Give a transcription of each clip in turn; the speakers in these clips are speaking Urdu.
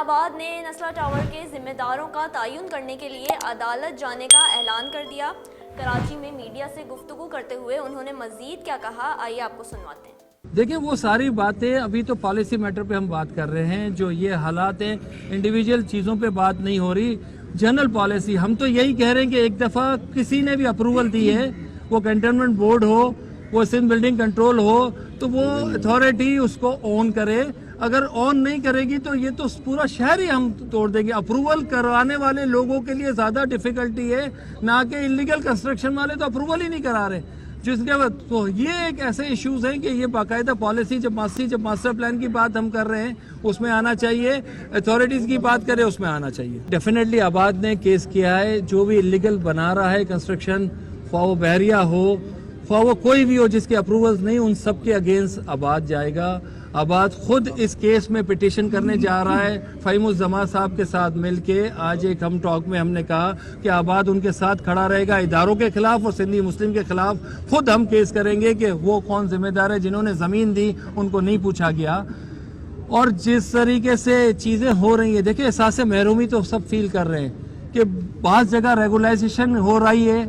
آباد نے نسلا ٹاور کے ذمہ داروں کا تعین کرنے کے لیے عدالت جانے کا اعلان کر دیا۔ کراچی میں میڈیا سے گفتگو کرتے ہوئے انہوں نے مزید کیا کہا، آئیے آپ کو سنواتے ہیں۔ دیکھیں وہ ساری باتیں ابھی تو پالیسی میٹر پہ ہم بات کر رہے ہیں، جو یہ حالات ہیں انڈیویجول چیزوں پہ بات نہیں ہو رہی، جنرل پالیسی ہم تو یہی کہہ رہے ہیں کہ ایک دفعہ کسی نے بھی اپروول دی ہے، وہ کنٹینمنٹ بورڈ ہو، وہ سندھ بلڈنگ کنٹرول ہو، تو وہ اتھارٹی اس کو اون کرے۔ اگر اون نہیں کرے گی تو یہ تو پورا شہر ہی ہم توڑ دیں گے۔ اپروول کروانے والے لوگوں کے لیے زیادہ ڈیفیکلٹی ہے، نہ کہ انلیگل کنسٹرکشن والے تو اپروول ہی نہیں کرا رہے، جس کے بعد تو یہ ایک ایسے ایشوز ہیں کہ یہ باقاعدہ پالیسی جب ماسٹر پلان کی بات ہم کر رہے ہیں اس میں آنا چاہیے، اتھارٹیز کی بات کریں اس میں آنا چاہیے۔ ڈیفینیٹلی آباد نے کیس کیا ہے، جو بھی انلیگل بنا رہا ہے کنسٹرکشن، خواہ وہ بحریہ ہو، خواہ وہ کوئی بھی ہو جس کے اپروولز نہیں، ان سب کے اگینسٹ آباد جائے گا۔ آباد خود اس کیس میں پٹیشن کرنے جا رہا ہے، فہیم الزمان صاحب کے ساتھ مل کے۔ آج ایک ہم ٹاک میں ہم نے کہا کہ آباد ان کے ساتھ کھڑا رہے گا، اداروں کے خلاف اور سندھی مسلم کے خلاف خود ہم کیس کریں گے کہ وہ کون ذمہ دار ہے، جنہوں نے زمین دی ان کو نہیں پوچھا گیا۔ اور جس طریقے سے چیزیں ہو رہی ہیں، دیکھیں احساس محرومی تو سب فیل کر رہے ہیں کہ بعض جگہ ریگولائزیشن ہو رہی ہے،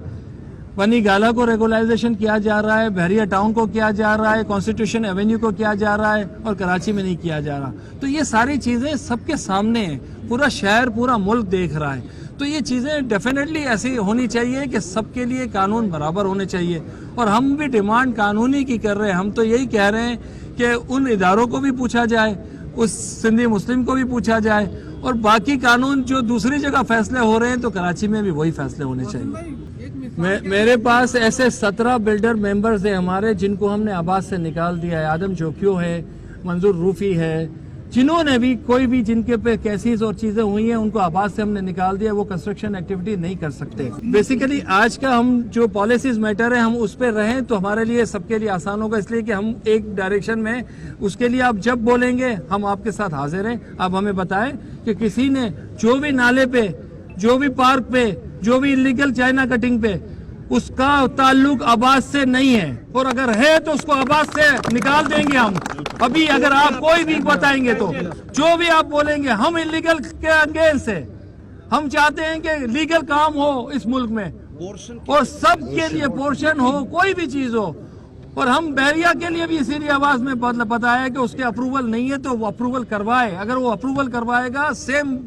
بنی گالا کو ریگولائزیشن کیا جا رہا ہے، بحریہ ٹاؤن کو کیا جا رہا ہے، کانسٹیٹیوشن ایونیو کو کیا جا رہا ہے، اور کراچی میں نہیں کیا جا رہا۔ تو یہ ساری چیزیں سب کے سامنے ہیں، پورا شہر پورا ملک دیکھ رہا ہے۔ تو یہ چیزیں ڈیفینیٹلی ایسی ہونی چاہیے کہ سب کے لیے قانون برابر ہونے چاہیے، اور ہم بھی ڈیمانڈ قانونی کی کر رہے ہیں۔ ہم تو یہی کہہ رہے ہیں کہ ان اداروں کو بھی پوچھا جائے، اس سندھی مسلم کو بھی پوچھا جائے، اور باقی قانون جو دوسری جگہ فیصلے ہو رہے ہیں تو کراچی میں بھی وہی فیصلے ہونے چاہیے۔ میرے پاس ایسے 17 بلڈر ممبرز ہیں ہمارے جن کو ہم نے آباد سے نکال دیا ہے۔ آدم جوکیو ہے، منظور روفی ہے، جنہوں نے بھی کوئی بھی جن کے پہ کیسز اور چیزیں ہوئی ہیں ان کو آباد سے ہم نے نکال دیا، وہ کنسٹرکشن ایکٹیویٹی نہیں کر سکتے۔ بیسیکلی آج کا ہم جو پالیسیز میٹر ہے ہم اس پہ رہیں تو ہمارے لیے سب کے لیے آسان ہوگا، اس لیے کہ ہم ایک ڈائریکشن میں، اس کے لیے آپ جب بولیں گے ہم آپ کے ساتھ حاضر ہیں۔ آپ ہمیں بتائیں کہ کسی نے جو بھی نالے پہ، جو بھی پارک پہ، جو بھی انلیگل چائنا کٹنگ پہ، اس کا تعلق آباد سے نہیں ہے، اور اگر ہے تو اس کو آباد سے نکال دیں گے ہم۔ ابھی اگر آپ کوئی بھی بتائیں گے تو جو بھی آپ بولیں گے ہم انلیگل کے اگینسٹ سے، ہم چاہتے ہیں کہ لیگل کام ہو اس ملک میں اور سب کے لیے پورشن ہو، کوئی بھی چیز ہو۔ اور ہم بحریہ کے لیے بھی اسی لیے آواز میں بتایا کہ اس کے اپروول نہیں ہے تو وہ اپروول کروائے۔ اگر وہ اپروول کروائے گا سیم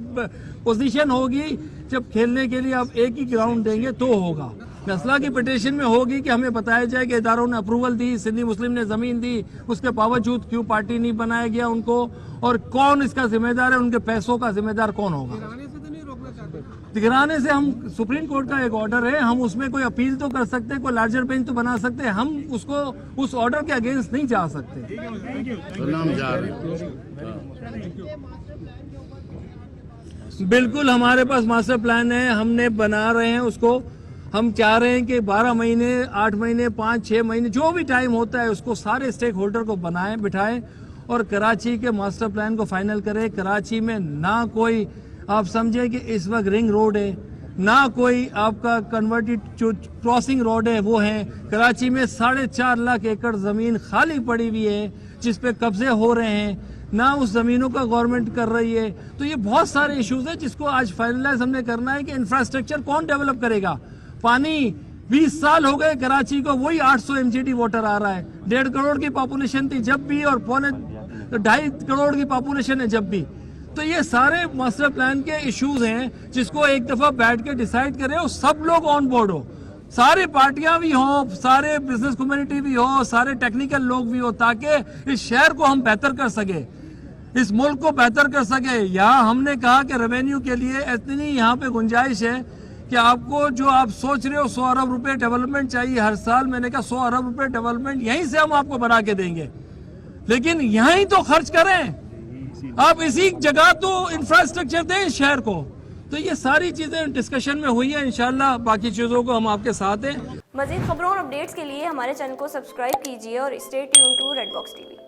پوزیشن ہوگی، جب کھیلنے کے لیے آپ ایک ہی گراؤنڈ دیں گے تو ہوگا۔ نسلا کی پٹیشن میں ہوگی کہ ہمیں بتایا جائے کہ اداروں نے اپروول دی، سندھی مسلم نے زمین دی، اس کے باوجود کیوں پارٹی نہیں بنایا گیا ان کو، اور کون اس کا ذمہ دار ہے، ان کے پیسوں کا ذمہ دار کون ہوگا۔ گرانے سے ہم سپریم کورٹ کا ایک آرڈر ہے، ہم اس میں کوئی اپیل تو کر سکتے ہیں، کوئی لارجر بینچ تو بنا سکتے ہیں، ہم اس کو اس آرڈر کے اگینسٹ نہیں جا سکتے۔ بالکل ہمارے پاس ماسٹر پلان ہے، ہم نے بنا رہے ہیں اس کو۔ ہم چاہ رہے ہیں کہ 12 مہینے، 8 مہینے، 5-6 مہینے جو بھی ٹائم ہوتا ہے اس کو سارے اسٹیک ہولڈر کو بٹھائیں اور کراچی کے ماسٹر پلان کو فائنل کریں۔ کراچی میں نہ کوئی آپ سمجھیں کہ اس وقت رنگ روڈ ہے، نہ کوئی آپ کا کنورٹڈ جو کراسنگ روڈ ہے وہ ہے۔ کراچی میں 4.5 لاکھ ایکڑ زمین خالی پڑی ہوئی ہے جس پہ قبضے ہو رہے ہیں، نہ اس زمینوں کا گورنمنٹ کر رہی ہے۔ تو یہ بہت سارے ایشوز ہیں جس کو آج فائنلائز ہم نے کرنا ہے کہ انفراسٹرکچر کون ڈیولپ کرے گا۔ پانی 20 سال ہو گئے کراچی کو، وہی 800 MGD واٹر آ رہا ہے۔ 1.5 کروڑ کی پاپولیشن تھی جب بھی، اور 2.5 کروڑ کی پاپولیشن ہے جب بھی۔ تو یہ سارے ماسٹر پلان کے ایشوز ہیں جس کو ایک دفعہ بیٹھ کے ڈیسائیڈ کرے اور سب لوگ آن بورڈ ہو، سارے پارٹیاں بھی ہوں، سارے بزنس کمیونٹی بھی ہو، سارے ٹیکنیکل لوگ بھی ہو، تاکہ اس شہر کو ہم بہتر کر سکے، اس ملک کو بہتر کر سکے۔ یہاں ہم نے کہا کہ ریونیو کے لیے اتنی یہاں پہ گنجائش ہے کہ آپ کو جو آپ سوچ رہے ہو 100 ارب روپے ڈیولپمنٹ چاہیے ہر سال، میں نے کہا 100 ارب روپے ڈیولپمنٹ یہیں سے ہم آپ کو بنا کے دیں گے، لیکن یہیں تو خرچ کریں، آپ اسی جگہ تو انفراسٹرکچر دیں شہر کو۔ تو یہ ساری چیزیں ڈسکشن میں ہوئی ہیں، انشاءاللہ باقی چیزوں کو ہم آپ کے ساتھ ہیں۔ مزید خبروں اور اپڈیٹس کے لیے ہمارے چینل کو سبسکرائب کیجیے اور stay tune to Red Box TV۔